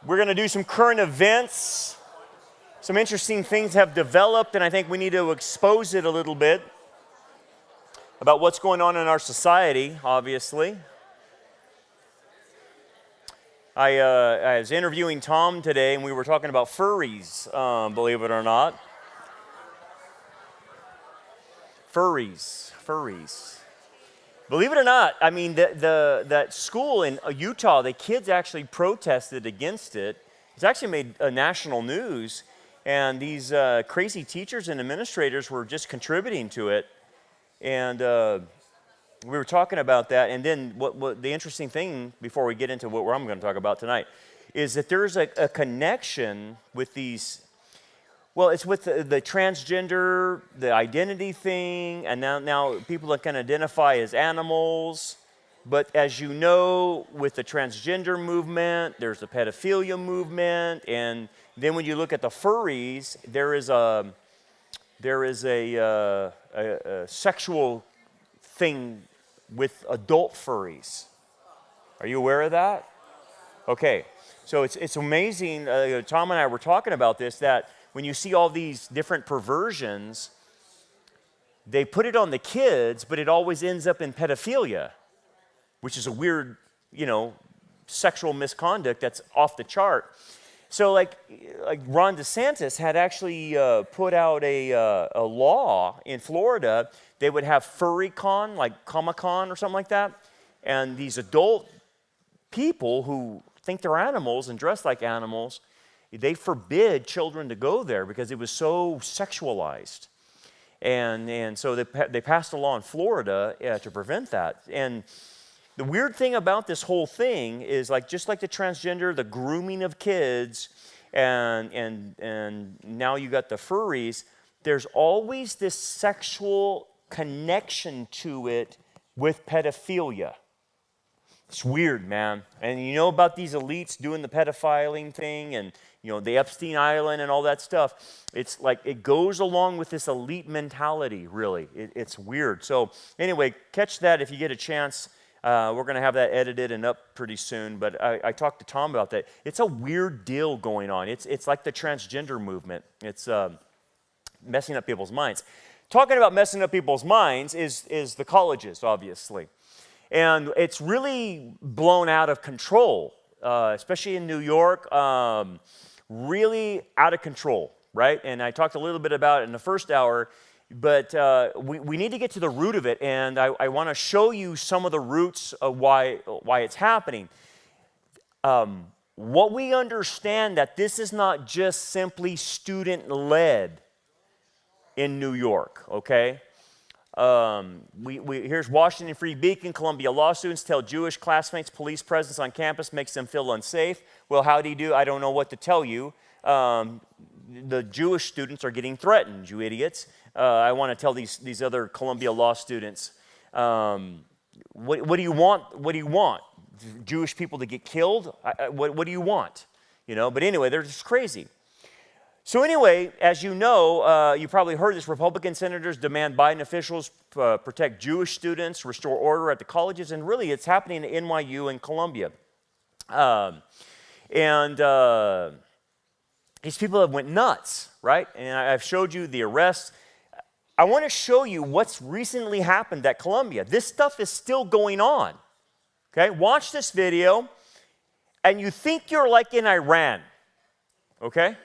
We're going to do some current events. Some interesting things have developed, and I think we need to expose it a little bit about what's going on in our society, obviously. I was interviewing Tom today, and we were talking about furries, believe it or not. Furries. Believe it or not, I mean, that school in Utah, the kids actually protested against it. It's actually made national news, and these crazy teachers and administrators were just contributing to it. And we were talking about that, and then what the interesting thing, before we get into what I'm going to talk about tonight, is that there's a connection with these. Well, it's with the transgender, the identity thing, and now people that can identify as animals. But as you know, with the transgender movement, there's the pedophilia movement, and then when you look at the furries, there is a sexual thing with adult furries. Are you aware of that? Okay, so it's amazing. Tom and I were talking about this, that when you see all these different perversions, they put it on the kids, but it always ends up in pedophilia, which is a weird, sexual misconduct that's off the chart. So like Ron DeSantis had actually put out a law in Florida. They would have FurryCon, like Comic-Con or something like that. And these adult people who think they're animals and dress like animals, they forbid children to go there because it was so sexualized. And so they passed a law in Florida to prevent that. And the weird thing about this whole thing is, just like the transgender, the grooming of kids, and now you got the furries, there's always this sexual connection to it with pedophilia. It's weird, man. And you know about these elites doing the pedophiling thing and, the Epstein Island and all that stuff. It's like it goes along with this elite mentality, really. It's weird. So anyway, catch that if you get a chance. We're going to have that edited and up pretty soon. But I talked to Tom about that. It's a weird deal going on. It's like the transgender movement. It's messing up people's minds. Talking about messing up people's minds is the colleges, obviously. And it's really blown out of control, especially in New York, really out of control, right? And I talked a little bit about it in the first hour, but we need to get to the root of it, and I want to show you some of the roots of why it's happening. What we understand that this is not just simply student-led in New York, okay? Here's Washington Free Beacon. Columbia law students tell Jewish classmates police presence on campus makes them feel unsafe. Well, how do you do? I don't know what to tell you. The Jewish students are getting threatened, you idiots. I want to tell these other Columbia law students, what do you want? What do you want? Jewish people to get killed? What do you want? But anyway, they're just crazy. So anyway, as you know, you probably heard this, Republican senators demand Biden officials protect Jewish students, restore order at the colleges, and really it's happening at NYU and Columbia. These people have went nuts, right? And I've showed you the arrests. I want to show you what's recently happened at Columbia. This stuff is still going on, okay? Watch this video, and you think you're like in Iran, okay?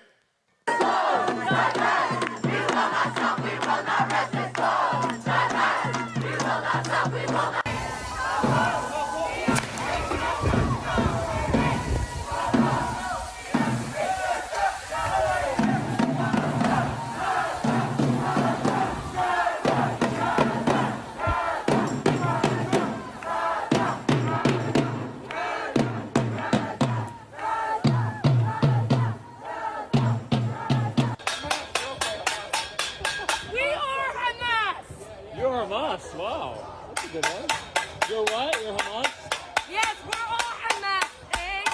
Wow, that's a good one. You're what? You're Hamas? Yes, we're all Hamas, eh?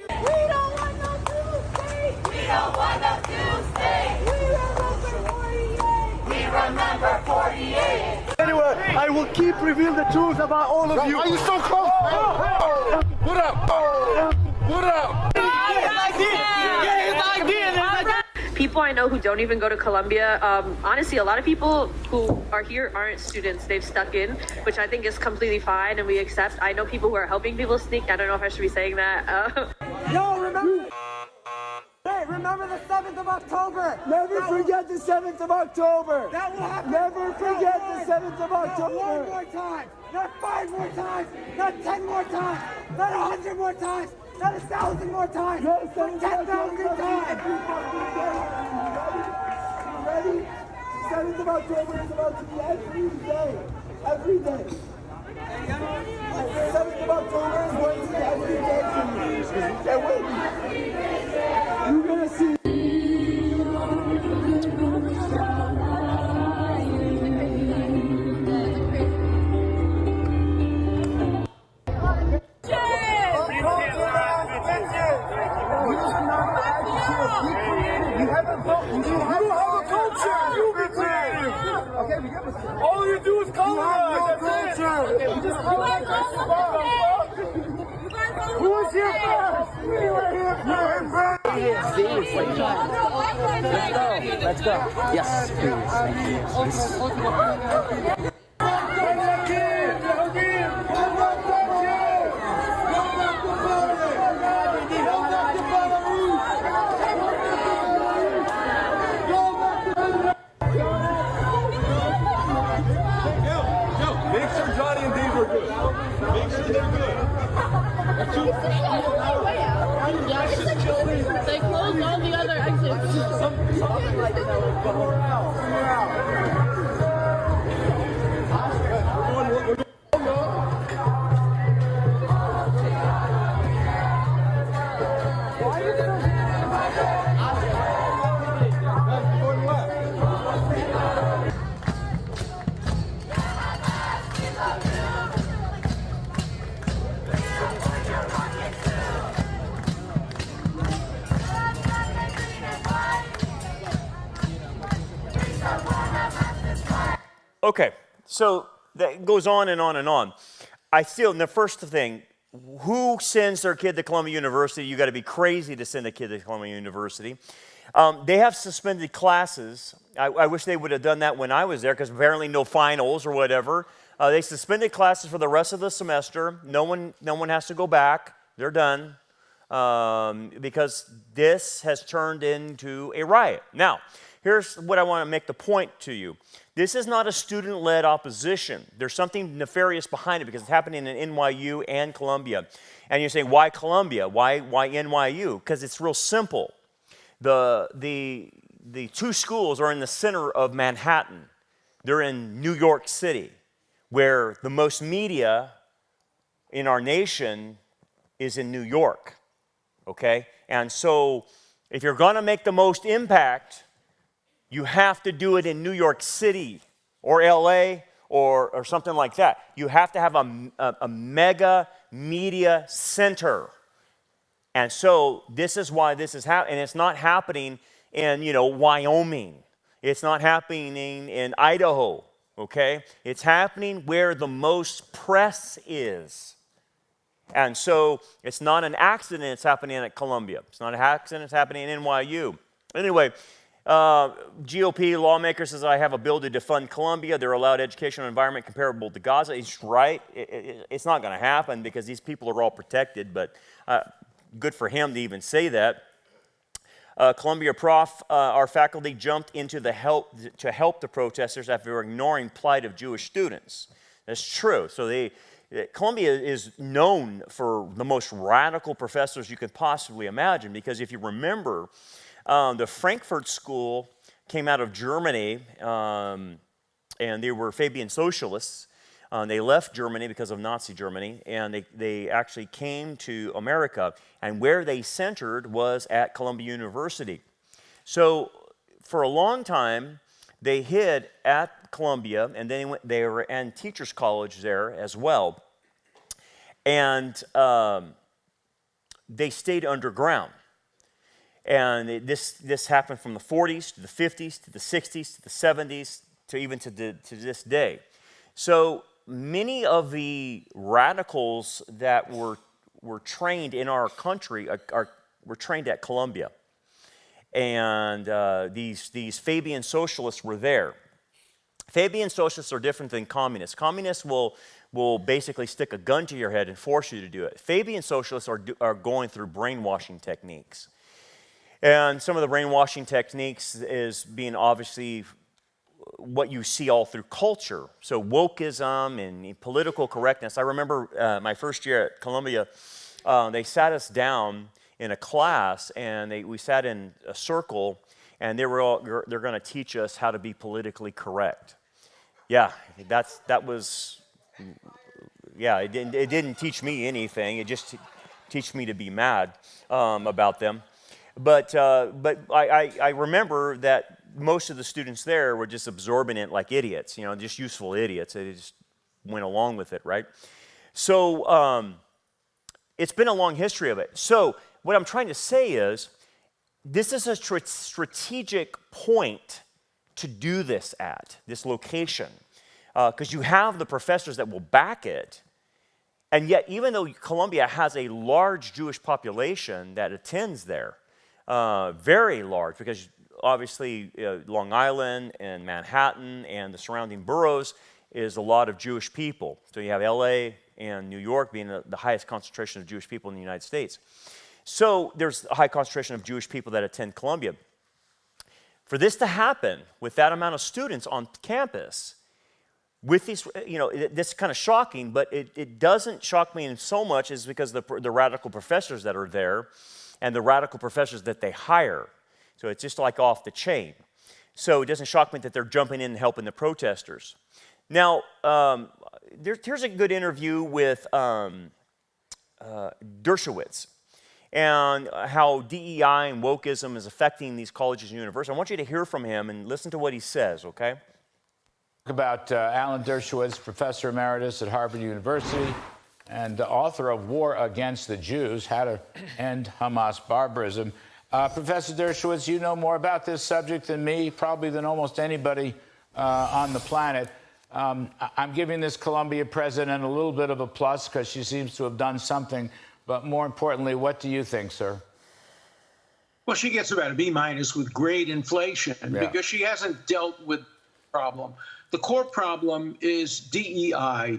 We don't want no Jews state! We don't want no Jews state! We remember 48! Anyway, I will keep revealing the truth about all of you. Why are you so close, man? What up? What up? People I know who don't even go to Columbia, honestly, a lot of people who are here aren't students. They've stuck in, which I think is completely fine and we accept. I know people who are helping people sneak. I don't know if I should be saying that. Yo, remember? Hey, remember the 7th of October. Never forget the 7th of October. That will happen. Never forget the 7th of October. Not one more time. Not 5 more times. Not 10 more times. Not 100 more times. Not 1,000 more times. Not 10,000 times. You ready? 7th of October is about to be every day. Every day. 7th of October is going to be every day for you. It will be. You're gonna see. All you do is colonize. That's it. Who's here first? We were here first. Let's go. Yes, please. Thank you. Make sure Johnny and Dave are good. Make sure they're good. They closed all the other exits. Something like that. But we're out. Okay, so that goes on and on and on. I feel, the first thing, who sends their kid to Columbia University? You got to be crazy to send a kid to Columbia University. They have suspended classes. I wish they would have done that when I was there, because apparently no finals or whatever. They suspended classes for the rest of the semester. No one has to go back. They're done, because this has turned into a riot. Now, here's what I want to make the point to you. This is not a student-led opposition. There's something nefarious behind it because it's happening in NYU and Columbia. And you're saying, why Columbia? Why NYU? Because it's real simple. The two schools are in the center of Manhattan. They're in New York City, where the most media in our nation is in New York, okay? And so if you're going to make the most impact, you have to do it in New York City or LA or something like that. You have to have a mega media center. And so this is why this is happening. And it's not happening in, Wyoming. It's not happening in Idaho, okay? It's happening where the most press is. And so it's not an accident it's happening at Columbia. It's not an accident it's happening in NYU. Anyway, GOP lawmaker says, I have a bill to defund Columbia. They're allowed educational environment comparable to Gaza. He's right. It's not going to happen because these people are all protected, but good for him to even say that. Columbia prof, our faculty jumped into to help the protesters after ignoring plight of Jewish students. That's true. So Columbia is known for the most radical professors you could possibly imagine, because if you remember, the Frankfurt School came out of Germany, and they were Fabian socialists. They left Germany because of Nazi Germany, and they actually came to America, and where they centered was at Columbia University. So for a long time, they hid at Columbia, and then they were in Teachers College there as well. And they stayed underground. And this happened from the 40s to the 50s to the 60s to the 70s to even to this day. So many of the radicals that were were trained in our country were trained at Columbia. And these Fabian socialists were there. Fabian socialists are different than communists. Communists will basically stick a gun to your head and force you to do it. Fabian socialists are going through brainwashing techniques. And some of the brainwashing techniques is being obviously what you see all through culture. So wokeism and political correctness. I remember my first year at Columbia, they sat us down in a class, and we sat in a circle, and they're going to teach us how to be politically correct. Yeah, it didn't teach me anything. It just teach me to be mad about them. But I remember that most of the students there were just absorbing it like idiots, just useful idiots. They just went along with it, right? So it's been a long history of it. So what I'm trying to say is, this is a strategic point to do this at, this location, because you have the professors that will back it. And yet, even though Columbia has a large Jewish population that attends there, very large, because obviously Long Island and Manhattan and the surrounding boroughs is a lot of Jewish people. So you have LA and New York being the highest concentration of Jewish people in the United States. So there's a high concentration of Jewish people that attend Columbia. For this to happen with that amount of students on campus, with these, this is kind of shocking, but it doesn't shock me in so much as because the radical professors that are there and the radical professors that they hire. So it's just like off the chain. So it doesn't shock me that they're jumping in and helping the protesters. Now, here's a good interview with Dershowitz and how DEI and wokeism is affecting these colleges and universities. I want you to hear from him and listen to what he says, okay? About Alan Dershowitz, professor emeritus at Harvard University and author of War Against the Jews, How to End Hamas Barbarism. Professor Dershowitz, you know more about this subject than me, probably than almost anybody on the planet. I'm giving this Columbia president a little bit of a plus because she seems to have done something. But more importantly, what do you think, sir? Well, she gets about a B- with grade inflation because she hasn't dealt with the problem. The core problem is DEI,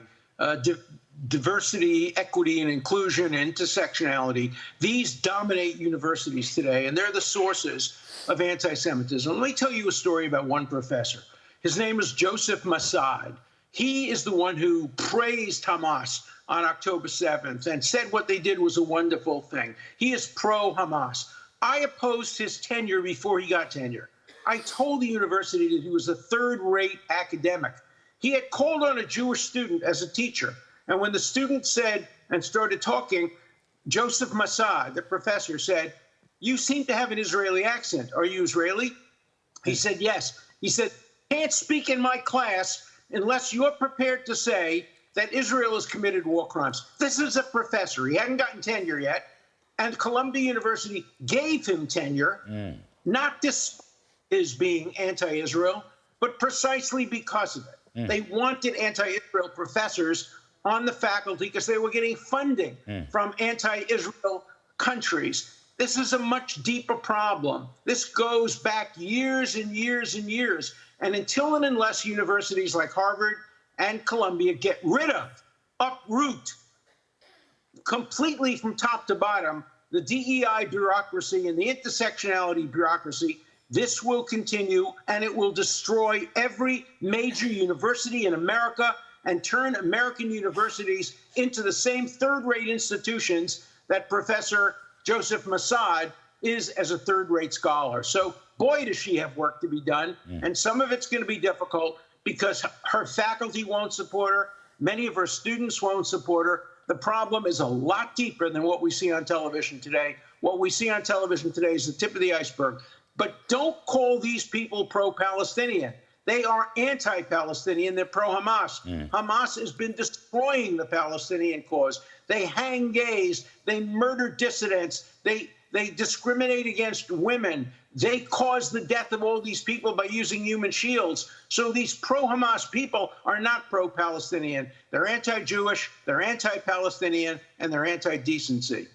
diversity, equity, and inclusion, and intersectionality. These dominate universities today, and they're the sources of anti-Semitism. Let me tell you a story about one professor. His name is Joseph Massad. He is the one who praised Hamas on October 7th and said what they did was a wonderful thing. He is pro-Hamas. I opposed his tenure before he got tenure. I told the university that he was a third-rate academic. He had called on a Jewish student as a teacher. And when the student said and started talking, Joseph Massad, the professor, said, "You seem to have an Israeli accent. Are you Israeli?" He said, "Yes." He said, "Can't speak in my class unless you're prepared to say that Israel has committed war crimes." This is a professor. He hadn't gotten tenure yet. And Columbia University gave him tenure, not this is being anti-Israel, but precisely because of it. They wanted anti-Israel professors on the faculty because they were getting funding from anti-Israel countries. This is a much deeper problem. This goes back years and years and years. And until and unless universities like Harvard and Columbia get rid of, uproot, completely from top to bottom, the DEI bureaucracy and the intersectionality bureaucracy, this will continue, and it will destroy every major university in America and turn American universities into the same third-rate institutions that Professor Joseph Massad is as a third-rate scholar. So, boy, does she have work to be done, and some of it's going to be difficult because her faculty won't support her, many of her students won't support her. The problem is a lot deeper than what we see on television today. What we see on television today is the tip of the iceberg. But don't call these people pro-Palestinian. They are anti-Palestinian. They're pro-Hamas. Hamas has been destroying the Palestinian cause. They hang gays. They murder dissidents. They They discriminate against women. They cause the death of all these people by using human shields. So these pro-Hamas people are not pro-Palestinian. They're anti-Jewish, they're anti-Palestinian, and they're anti-decency.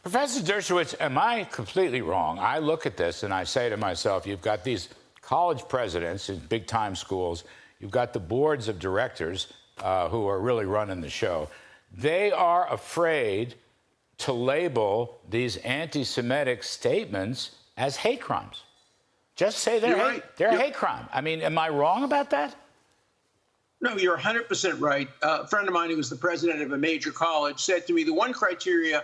Professor Dershowitz, am I completely wrong? I look at this and I say to myself, you've got these college presidents in big-time schools. You've got the boards of directors who are really running the show. They are afraid to label these anti-Semitic statements as hate crimes. Just say they're a hate crime. I mean, am I wrong about that? No, you're 100% right. A friend of mine who was the president of a major college said to me, the one criteria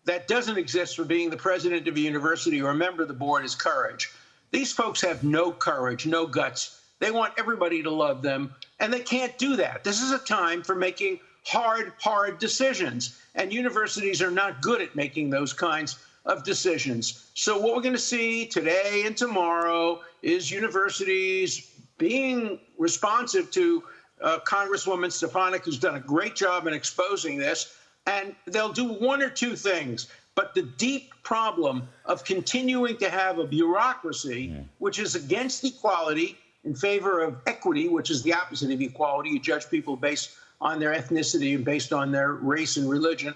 that doesn't exist for being the president of a university or a member of the board is courage. These folks have no courage, no guts. They want everybody to love them, and they can't do that. This is a time for making hard decisions, and universities are not good at making those kinds of decisions. So what we're going to see today and tomorrow is universities being responsive to Congresswoman Stefanik, who's done a great job in exposing this, and they'll do one or two things. But the deep problem of continuing to have a bureaucracy which is against equality in favor of equity, which is the opposite of equality. You judge people based on their ethnicity and based on their race and religion.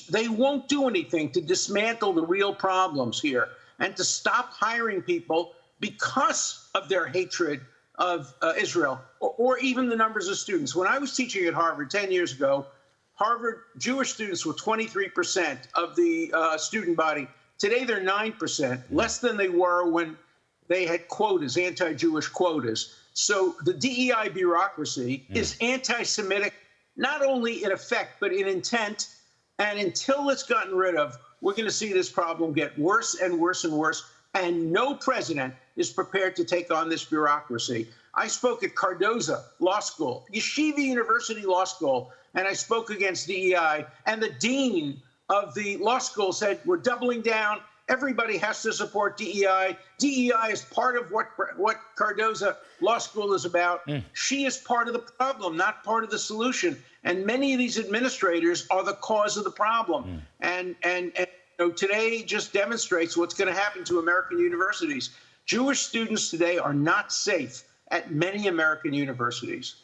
They won't do anything to dismantle the real problems here and to stop hiring people because of their hatred of Israel or even the numbers of students. When I was teaching at Harvard 10 years ago, Harvard Jewish students were 23% of the student body. Today, they're 9%, less than they were when they had quotas, anti-Jewish quotas. So the DEI bureaucracy is anti-Semitic, not only in effect, but in intent. And until it's gotten rid of, we're going to see this problem get worse and worse and worse. And no president is prepared to take on this bureaucracy. I spoke at Cardozo Law School, Yeshiva University Law School, and I spoke against DEI. And the dean of the law school said, we're doubling down. Everybody has to support DEI. DEI is part of what Cardozo Law School is about. She is part of the problem, not part of the solution. And many of these administrators are the cause of the problem. And today just demonstrates what's going to happen to American universities. Jewish students today are not safe at many American universities.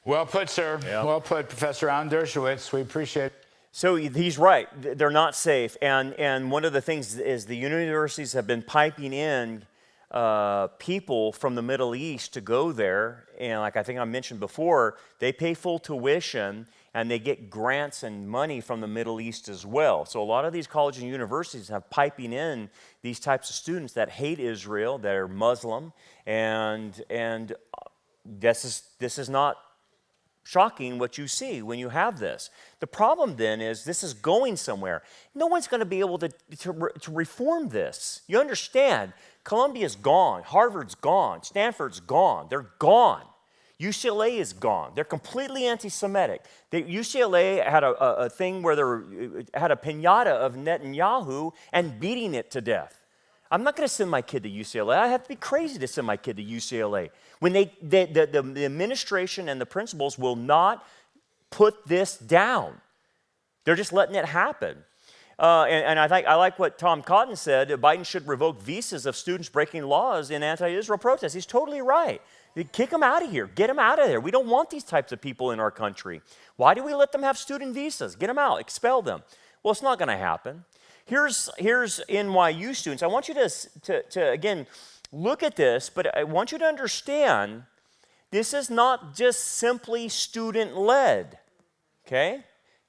Well put, sir. Yeah. Well put, Professor Alan Dershowitz. We appreciate it. So he's right. They're not safe. And one of the things is the universities have been piping in people from the Middle East to go there. And like I think I mentioned before, they pay full tuition and they get grants and money from the Middle East as well. So a lot of these colleges and universities have piping in these types of students that hate Israel, that are Muslim, and this is not shocking what you see when you have this. The problem then is this is going somewhere. No one's going to be able to reform this. You understand? Columbia's gone. Harvard's gone. Stanford's gone. They're gone. UCLA is gone. They're completely anti-Semitic. UCLA had a thing where they had a piñata of Netanyahu and beating it to death. I'm not going to send my kid to UCLA. I have to be crazy to send my kid to UCLA. When the administration and the principals will not put this down. They're just letting it happen. And I like what Tom Cotton said. Biden should revoke visas of students breaking laws in anti-Israel protests. He's totally right. Kick them out of here. Get them out of there. We don't want these types of people in our country. Why do we let them have student visas? Get them out. Expel them. Well, it's not going to happen. Here's NYU students. I want you to again, look at this, but I want you to understand this is not just simply student-led, okay?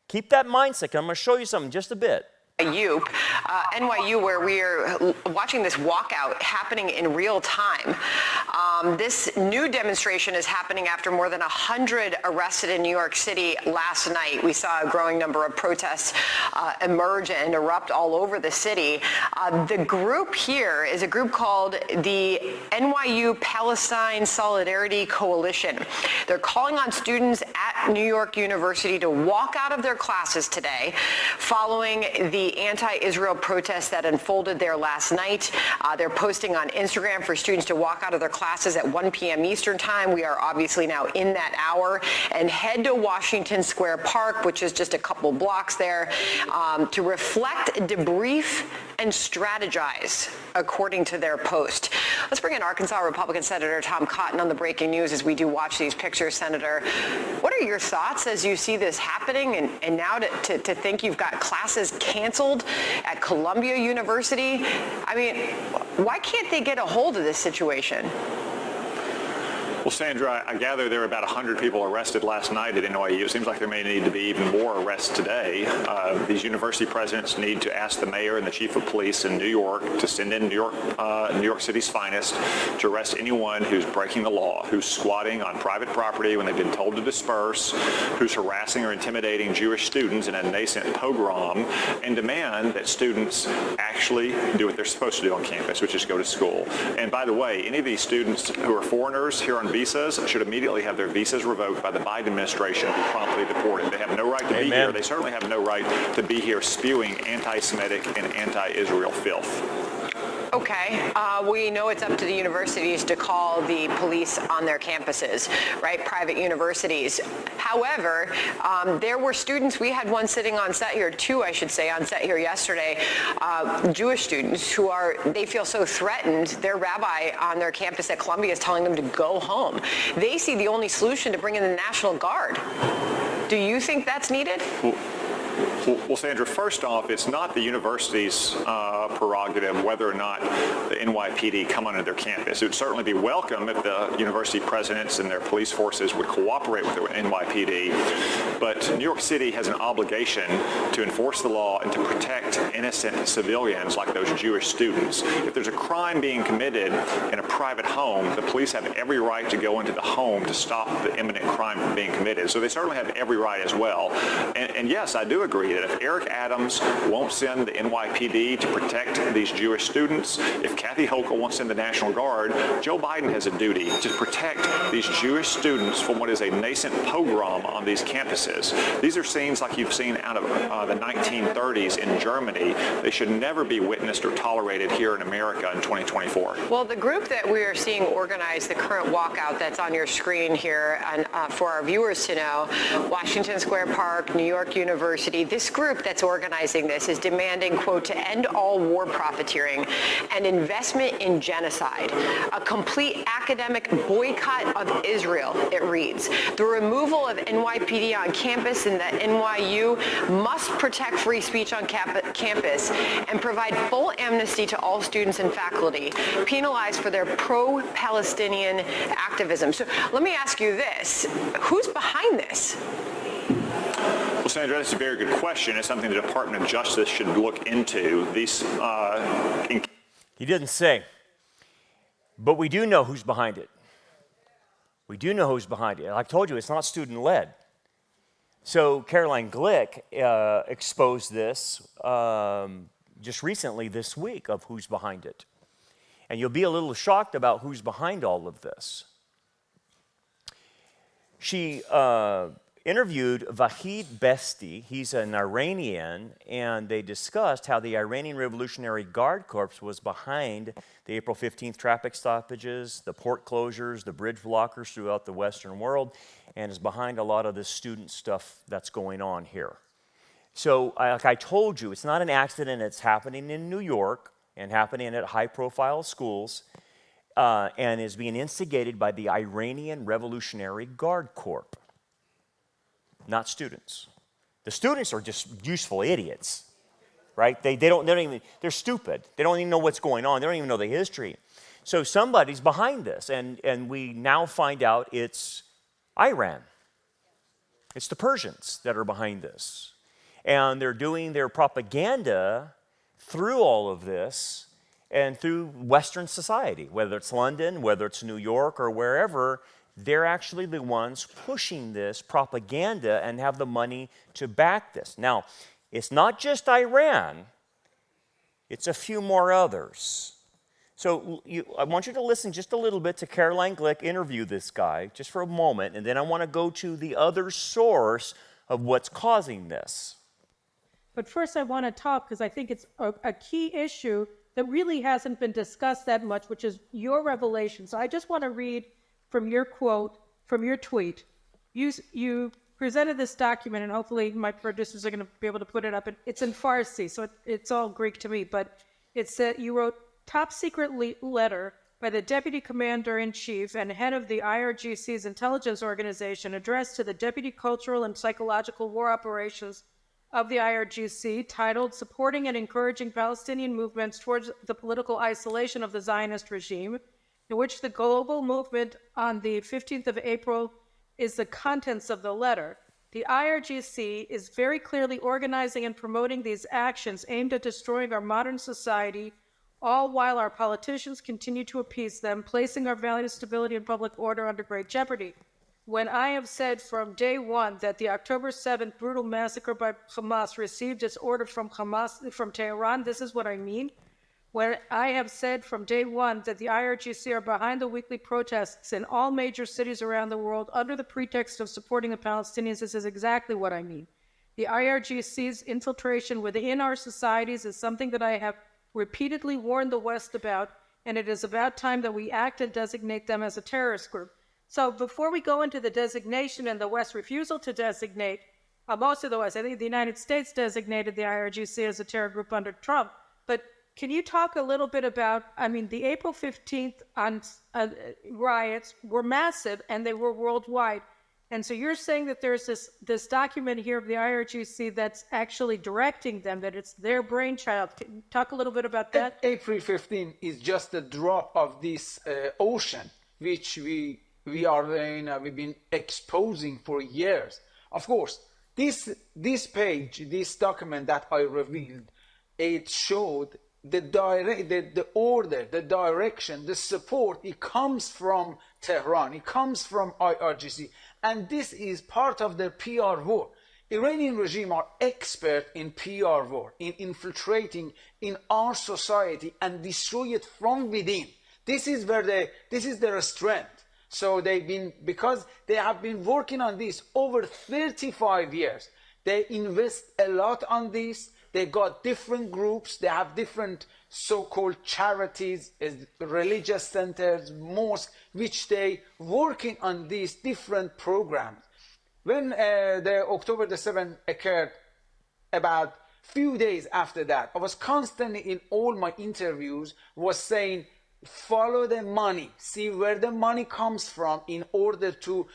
Keep that mindset. I'm going to show you something in just a bit. NYU, where we are watching this walkout happening in real time. This new demonstration is happening after more than 100 arrested in New York City last night. We saw a growing number of protests emerge and erupt all over the city. The group here is a group called the NYU Palestine Solidarity Coalition. They're calling on students at New York University to walk out of their classes today following the anti-Israel protests that unfolded there last night. They're posting on Instagram for students to walk out of their classes at 1 p.m. Eastern time. We are obviously now in that hour, and head to Washington Square Park, which is just a couple blocks there, to reflect, debrief, and strategize, according to their post. Let's bring in Arkansas Republican Senator Tom Cotton on the breaking news as we do watch these pictures. Senator, what are your thoughts as you see this happening and now to think you've got classes canceled at Columbia University? I mean, why can't they get a hold of this situation? Well, Sandra, I gather there were about 100 people arrested last night at NYU. It seems like there may need to be even more arrests today. These university presidents need to ask the mayor and the chief of police in New York to send in New York City's finest to arrest anyone who's breaking the law, who's squatting on private property when they've been told to disperse, who's harassing or intimidating Jewish students in a nascent pogrom, and demand that students actually do what they're supposed to do on campus, which is go to school. And by the way, any of these students who are foreigners here on visas should immediately have their visas revoked by the Biden administration and be promptly deported. They have no right to be here. They certainly have no right to be here spewing anti-Semitic and anti-Israel filth. Okay, we know it's up to the universities to call the police on their campuses, right? Private universities. However, there were students, we had one sitting on set here, two I should say, on set here yesterday, Jewish students who they feel so threatened, their rabbi on their campus at Columbia is telling them to go home. They see the only solution to bring in the National Guard. Do you think that's needed? Well, Sandra, first off, it's not the university's prerogative whether or not the NYPD come onto their campus. It would certainly be welcome if the university presidents and their police forces would cooperate with the NYPD. But New York City has an obligation to enforce the law and to protect innocent civilians like those Jewish students. If there's a crime being committed in a private home, the police have every right to go into the home to stop the imminent crime from being committed. So they certainly have every right as well. And yes, I do agree that if Eric Adams won't send the NYPD to protect these Jewish students, if Kathy Hochul won't send the National Guard, Joe Biden has a duty to protect these Jewish students from what is a nascent pogrom on these campuses. These are scenes like you've seen out of the 1930s in Germany. They should never be witnessed or tolerated here in America in 2024. Well, the group that we are seeing organize the current walkout that's on your screen here, and for our viewers to know, Washington Square Park, New York University, this group that's organizing this is demanding, quote, to end all war profiteering and investment in genocide, a complete academic boycott of Israel, it reads. The removal of NYPD on campus and that NYU must protect free speech on campus and provide full amnesty to all students and faculty, penalized for their pro-Palestinian activism. So let me ask you this, who's behind this? Well, Sandra, that's a very good question. It's something the Department of Justice should look into. He didn't say, but we do know who's behind it. We do know who's behind it. Like I told you, it's not student-led. So Caroline Glick exposed this just recently this week of who's behind it. And you'll be a little shocked about who's behind all of this. She interviewed Vahid Besti. He's an Iranian, and they discussed how the Iranian Revolutionary Guard Corps was behind the April 15th traffic stoppages, the port closures, the bridge blockers throughout the Western world, and is behind a lot of this student stuff that's going on here. So, like I told you, it's not an accident. It's happening in New York and happening at high-profile schools and is being instigated by the Iranian Revolutionary Guard Corps. Not students. The students are just useful idiots, right? They don't even, they're stupid. They don't even know what's going on. They don't even know the history. So somebody's behind this, and we now find out it's Iran. It's the Persians that are behind this. And they're doing their propaganda through all of this and through Western society, whether it's London, whether it's New York, or wherever. They're actually the ones pushing this propaganda and have the money to back this. Now, it's not just Iran, it's a few more others. So I want you to listen just a little bit to Caroline Glick interview this guy, just for a moment, and then I want to go to the other source of what's causing this. But first I want to talk, because I think it's a key issue that really hasn't been discussed that much, which is your revelation. So I just want to read from your quote, from your tweet. You presented this document, and hopefully my producers are going to be able to put it up. It's in Farsi, so it's all Greek to me, but It said you wrote top secret letter by the Deputy Commander-in-Chief and head of the IRGC's intelligence organization addressed to the Deputy Cultural and Psychological War Operations of the IRGC, titled Supporting and Encouraging Palestinian Movements Towards the Political Isolation of the Zionist Regime, in which the global movement on the 15th of April is the contents of the letter. The IRGC is very clearly organizing and promoting these actions aimed at destroying our modern society, all while our politicians continue to appease them, placing our value of stability and public order under great jeopardy. When I have said from day one that the October 7th brutal massacre by Hamas received its order from Tehran, this is what I mean. When I have said from day one that the IRGC are behind the weekly protests in all major cities around the world under the pretext of supporting the Palestinians, this is exactly what I mean. The IRGC's infiltration within our societies is something that I have repeatedly warned the West about, and it is about time that we act and designate them as a terrorist group. So before we go into the designation and the West's refusal to designate, most of the West, I think the United States designated the IRGC as a terror group under Trump, but can you talk a little bit about, the April 15th riots were massive and they were worldwide. And so you're saying that there's this document here of the IRGC that's actually directing them, that it's their brainchild. Can you talk a little bit about that? April 15 is just a drop of this ocean, which we've been exposing for years. Of course, this page, this document that I revealed, it showed the order, the direction, the support. It comes from Tehran, it comes from IRGC, and this is part of their PR war. Iranian regime are expert in PR war, in infiltrating in our society and destroy it from within. This is their strength. So because they have been working on this over 35 years, they invest a lot on this. They got different groups, they have different so-called charities, religious centers, mosques, which they working on these different programs. When the October the 7th occurred, about few days after that, I was constantly in all my interviews was saying, follow the money, see where the money comes from in order to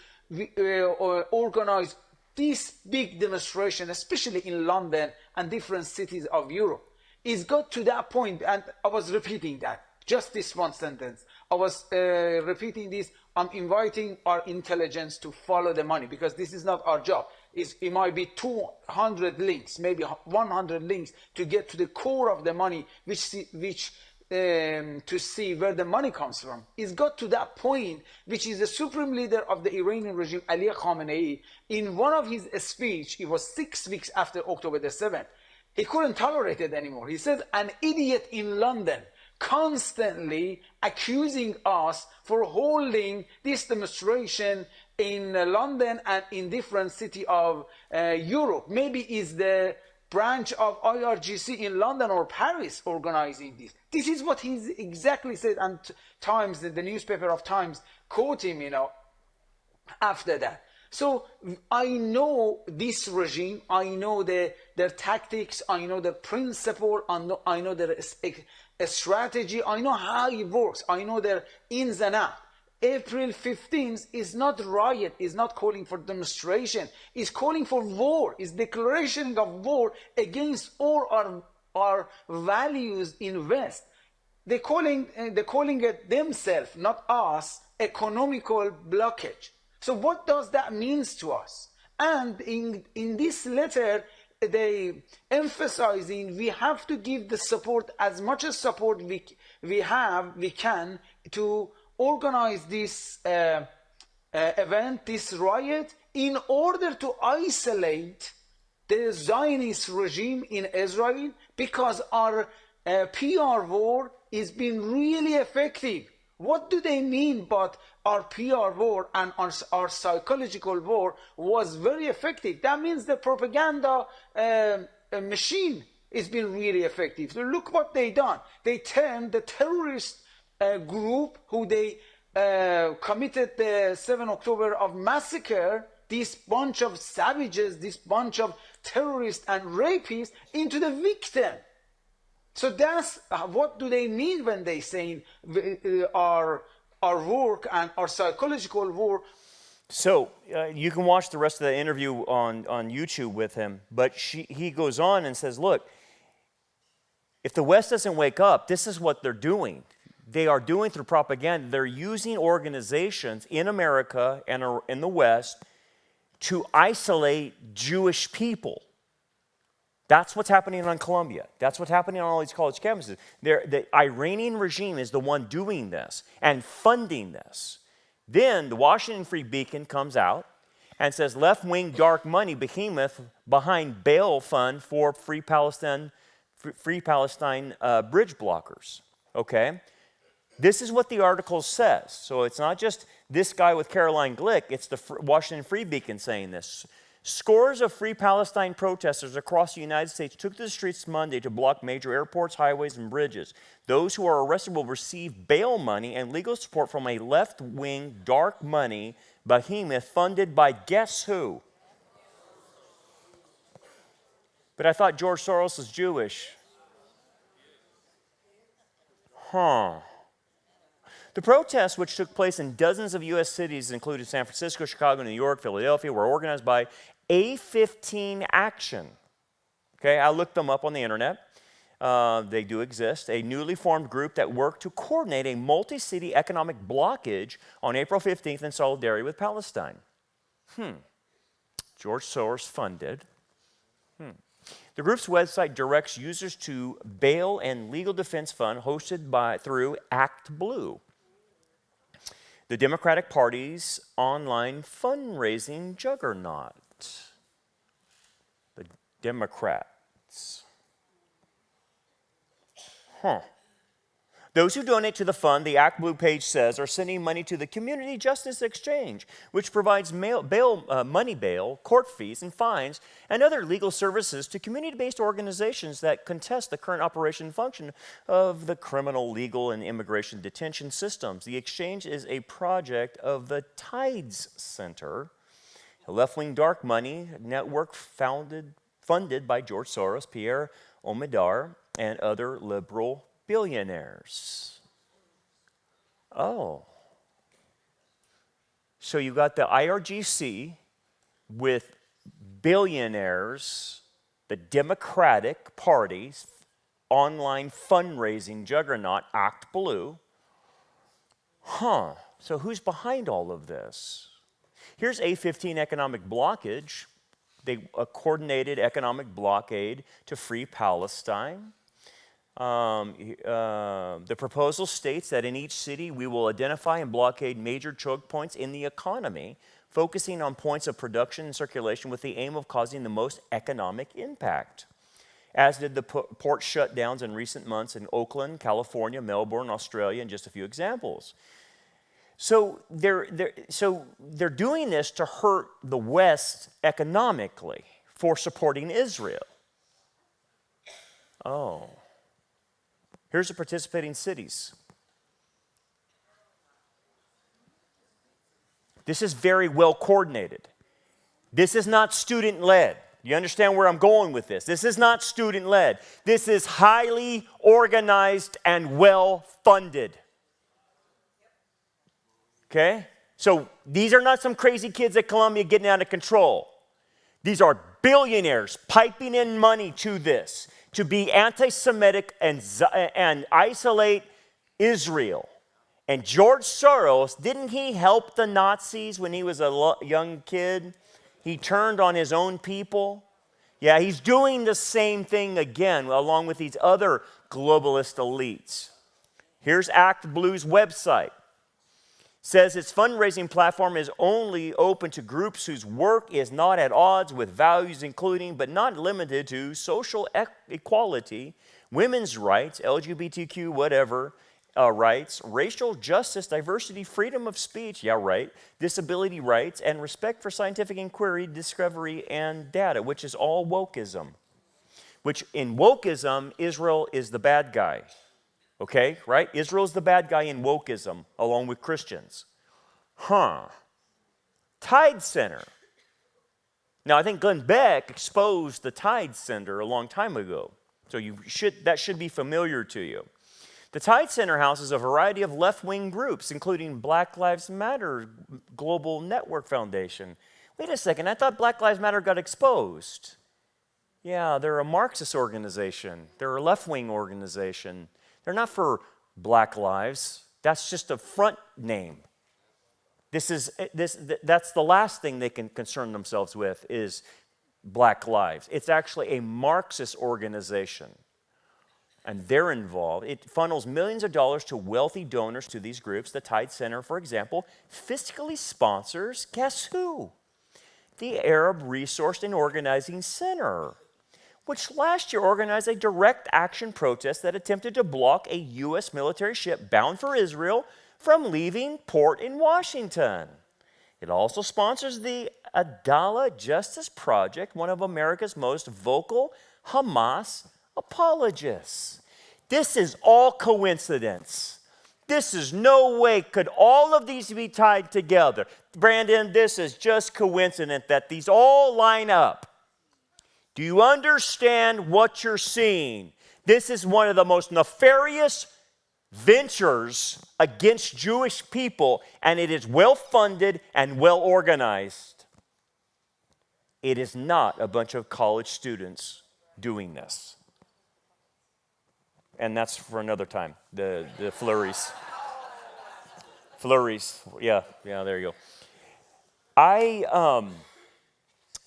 organize this big demonstration, especially in London and different cities of Europe. It's got to that point, and I was repeating that, just this one sentence. I was repeating this, I'm inviting our intelligence to follow the money, because this is not our job. It might be 200 links, maybe 100 links to get to the core of the money, to see where the money comes from. It's got to that point, which is the supreme leader of the Iranian regime, Ali Khamenei, in one of his speech, it was 6 weeks after October the 7th, he couldn't tolerate it anymore. He said, an idiot in London constantly accusing us for holding this demonstration in London and in different cities of Europe. Maybe is the branch of IRGC in London or Paris organizing this. This is what he exactly said, and Times, the newspaper of Times, quote him, after that. So I know this regime, I know their tactics, I know their principle, I know their strategy, I know how it works, I know their ins and outs. April 15th is not riot, is not calling for demonstration, is calling for war, is declaration of war against all our values in West. They're calling it themselves, not us, economical blockage. So what does that mean to us? And in this letter, they emphasizing we have to give the support, as much as support we can, to organize this event, this riot, in order to isolate the Zionist regime in Israel, because our PR war is being really effective. What do they mean? But our PR war and our psychological war was very effective. That means the propaganda machine is being really effective. So look what they done. They turned the terrorist group who they committed the 7 October of massacre, this bunch of savages, this bunch of terrorists and rapists, into the victim. So that's what do they mean when they say our work and our psychological work. So you can watch the rest of the interview on YouTube with him, but he goes on and says, look, if the West doesn't wake up, this is what they're doing. They are doing through propaganda. They're using organizations in America and in the West to isolate Jewish people. That's what's happening on Columbia. That's what's happening on all these college campuses. The Iranian regime is the one doing this and funding this. Then the Washington Free Beacon comes out and says left-wing dark money behemoth behind bail fund for Free Palestine bridge blockers. Okay? This is what the article says. So it's not just this guy with Caroline Glick, it's the Washington Free Beacon saying this. Scores of Free Palestine protesters across the United States took to the streets Monday to block major airports, highways, and bridges. Those who are arrested will receive bail money and legal support from a left-wing dark money behemoth funded by guess who? But I thought George Soros was Jewish. Huh. The protests, which took place in dozens of U.S. cities, including San Francisco, Chicago, New York, Philadelphia, were organized by A15 Action. Okay, I looked them up on the internet. They do exist. A newly formed group that worked to coordinate a multi-city economic blockage on April 15th in solidarity with Palestine. George Soros funded. The group's website directs users to bail and legal defense fund hosted through Act Blue, the Democratic Party's online fundraising juggernaut. The Democrats. Those who donate to the fund, the Act Blue page says, are sending money to the Community Justice Exchange, which provides money bail, court fees, and fines, and other legal services to community-based organizations that contest the current operation and function of the criminal, legal, and immigration detention systems. The exchange is a project of the Tides Center, a left-wing dark money network funded by George Soros, Pierre Omidyar, and other liberal billionaires. Oh. So you got the IRGC with billionaires, the Democratic Party's online fundraising juggernaut, Act Blue. So who's behind all of this? Here's A15 economic blockage. A coordinated economic blockade to free Palestine. The proposal states that in each city we will identify and blockade major choke points in the economy, focusing on points of production and circulation with the aim of causing the most economic impact. As did the port shutdowns in recent months in Oakland, California, Melbourne, Australia, and just a few examples. So they're doing this to hurt the West economically for supporting Israel. Oh. Here's the participating cities. This is very well coordinated. This is not student-led. You understand where I'm going with this? This is not student-led. This is highly organized and well-funded. Okay? So these are not some crazy kids at Columbia getting out of control. These are billionaires piping in money to this, to be anti-Semitic and isolate Israel. And George Soros, didn't he help the Nazis when he was a young kid? He turned on his own people. Yeah, he's doing the same thing again, along with these other globalist elites. Here's Act Blue's website. Says its fundraising platform is only open to groups whose work is not at odds with values including, but not limited to, social equality, women's rights, LGBTQ whatever rights, racial justice, diversity, freedom of speech, yeah right, disability rights, and respect for scientific inquiry, discovery, and data, which is all wokeism. Which in wokeism, Israel is the bad guy. Okay, right? Israel's the bad guy in wokeism, along with Christians. Tide Center. Now, I think Glenn Beck exposed the Tide Center a long time ago. So that should be familiar to you. The Tide Center houses a variety of left-wing groups, including Black Lives Matter Global Network Foundation. Wait a second, I thought Black Lives Matter got exposed. Yeah, they're a Marxist organization. They're a left-wing organization. They're not for black lives. That's just a front name. That's the last thing they can concern themselves with is black lives. It's actually a Marxist organization. And they're involved. It funnels millions of dollars to wealthy donors to these groups. The Tide Center, for example, fiscally sponsors, guess who? The Arab Resource and Organizing Center, which last year organized a direct action protest that attempted to block a U.S. military ship bound for Israel from leaving port in Washington. It also sponsors the Adala Justice Project, one of America's most vocal Hamas apologists. This is all coincidence. This is no way could all of these be tied together. Brandon, this is just coincidence that these all line up. Do you understand what you're seeing? This is one of the most nefarious ventures against Jewish people, and it is well funded and well organized. It is not a bunch of college students doing this. And that's for another time, the flurries. Flurries, yeah, there you go.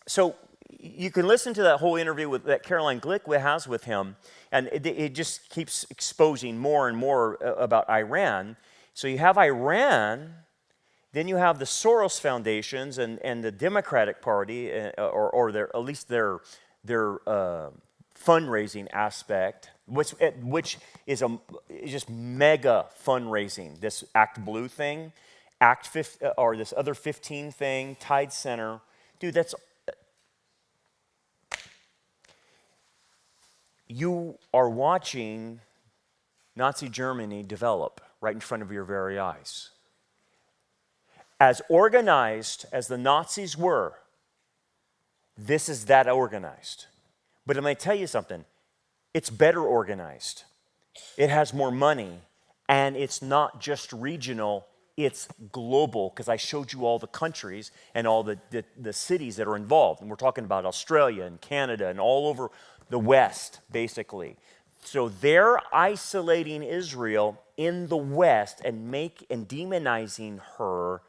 So you can listen to that whole interview that Caroline Glick has with him, and it just keeps exposing more and more about Iran. So you have Iran, then you have the Soros Foundations and the Democratic Party, or at least their fundraising aspect, which is just mega fundraising. This Act Blue thing, or this other 15 thing, Tide Center, dude. You are watching Nazi Germany develop right in front of your very eyes. As organized as the Nazis were, this is that organized. But I'm going to tell you something. It's better organized. It has more money. And it's not just regional, it's global, because I showed you all the countries and all the cities that are involved. And we're talking about Australia and Canada and all over the West, basically. So they're isolating Israel in the West and demonizing her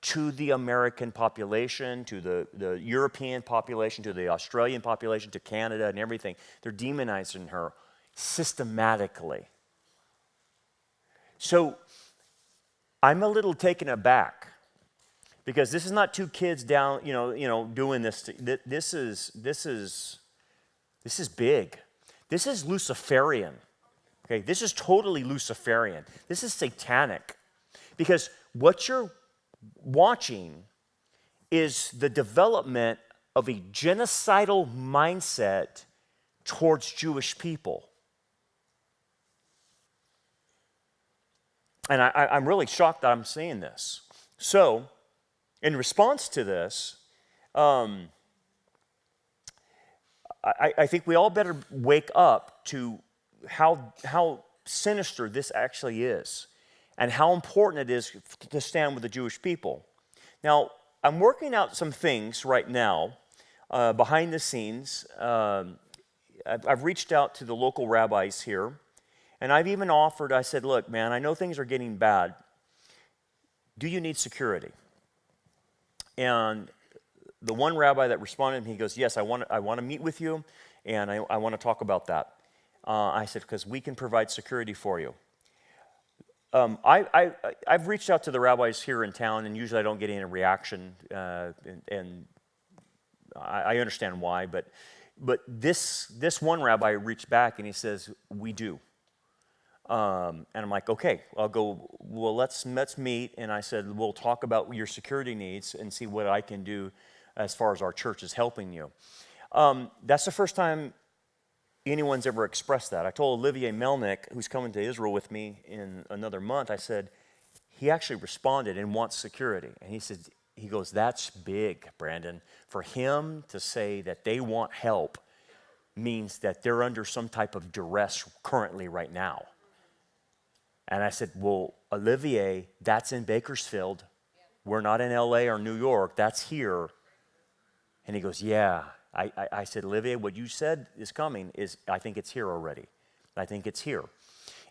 to the American population, to the European population, to the Australian population, to Canada and everything. They're demonizing her systematically. So I'm a little taken aback because this is not two kids down, doing this. This is big. This is Luciferian. Okay, this is totally Luciferian. This is satanic, because what you're watching is the development of a genocidal mindset towards Jewish people. And I'm really shocked that I'm seeing this. So, in response to this, I think we all better wake up to how sinister this actually is and how important it is to stand with the Jewish people. Now, I'm working out some things right now behind the scenes. I've reached out to the local rabbis here, and I've even offered, I said, look, man, I know things are getting bad. Do you need security? And the one rabbi that responded, he goes, yes, I want to meet with you, and I want to talk about that. I said, because we can provide security for you. I've reached out to the rabbis here in town, and usually I don't get any reaction, and I understand why, but this one rabbi reached back, and he says, we do. And I'm like, okay, I'll go, well, let's meet, and I said, we'll talk about your security needs and see what I can do as far as our church is helping you. That's the first time anyone's ever expressed that. I told Olivier Melnick, who's coming to Israel with me in another month, I said, he actually responded and wants security. And he goes, that's big, Brandon. For him to say that they want help, means that they're under some type of duress currently right now. And I said, well, Olivier, that's in Bakersfield. We're not in LA or New York. That's here. And he goes, yeah. I said, Olivier, what you said is coming I think it's here already. I think it's here.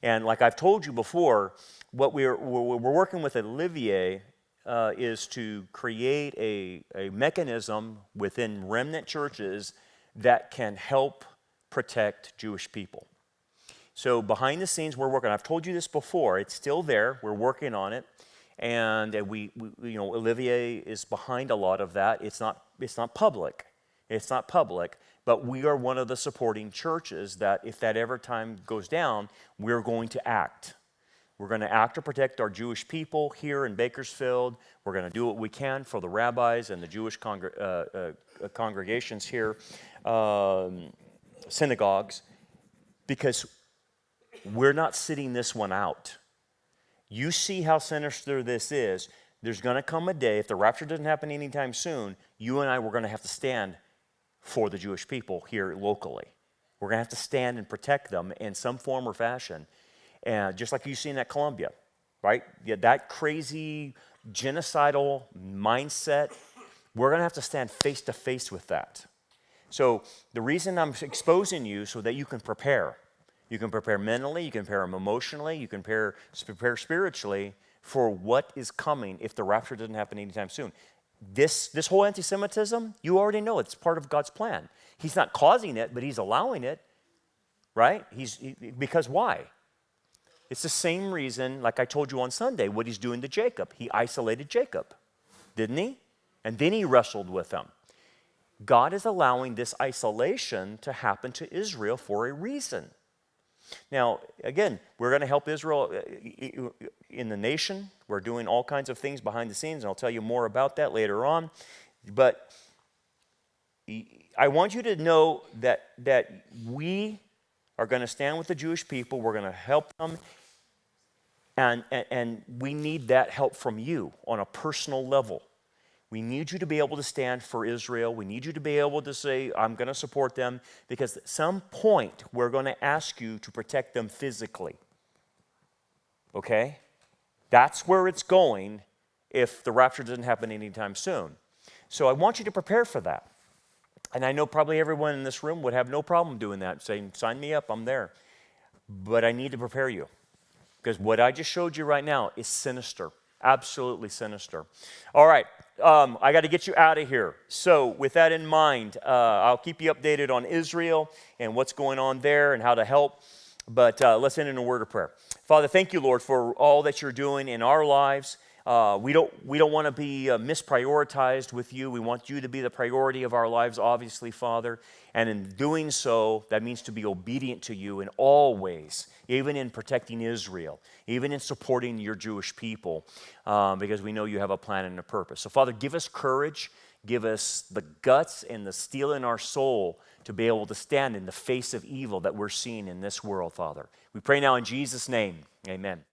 And like I've told you before, what we're working with Olivier is to create a mechanism within remnant churches that can help protect Jewish people. So behind the scenes, we're working. I've told you this before. It's still there. We're working on it, and we Olivier is behind a lot of that. It's not public. It's not public, but we are one of the supporting churches that if that ever time goes down, we're going to act. We're going to act to protect our Jewish people here in Bakersfield. We're going to do what we can for the rabbis and the Jewish congregations here, synagogues, because we're not sitting this one out. You see how sinister this is. There's going to come a day, if the rapture doesn't happen anytime soon, you and I, we're going to have to stand for the Jewish people here locally. We're going to have to stand and protect them in some form or fashion. And just like you see in that Colombia, right? Yeah, that crazy genocidal mindset, we're going to have to stand face to face with that. So the reason I'm exposing you so that you can prepare. You can prepare mentally, you can prepare emotionally, you can prepare spiritually for what is coming if the rapture doesn't happen anytime soon. This whole anti-Semitism, you already know it's part of God's plan. He's not causing it, but he's allowing it, right? Because why? It's the same reason, like I told you on Sunday, what he's doing to Jacob. He isolated Jacob, didn't he? And then he wrestled with him. God is allowing this isolation to happen to Israel for a reason. Now, again, we're going to help Israel in the nation. We're doing all kinds of things behind the scenes, and I'll tell you more about that later on. But I want you to know that we are going to stand with the Jewish people. We're going to help them, and we need that help from you on a personal level. We need you to be able to stand for Israel. We need you to be able to say, I'm going to support them, because at some point we're going to ask you to protect them physically. Okay? That's where it's going if the rapture doesn't happen anytime soon. So I want you to prepare for that. And I know probably everyone in this room would have no problem doing that, saying, sign me up, I'm there. But I need to prepare you, because what I just showed you right now is sinister, absolutely sinister. All right. I got to get you out of here. So with that in mind, I'll keep you updated on Israel and what's going on there and how to help. But let's end in a word of prayer. Father, thank you, Lord, for all that you're doing in our lives. We don't want to be misprioritized with you. We want you to be the priority of our lives, obviously, Father. And in doing so, that means to be obedient to you in all ways, even in protecting Israel, even in supporting your Jewish people, because we know you have a plan and a purpose. So, Father, give us courage, give us the guts and the steel in our soul to be able to stand in the face of evil that we're seeing in this world, Father. We pray now in Jesus' name, amen.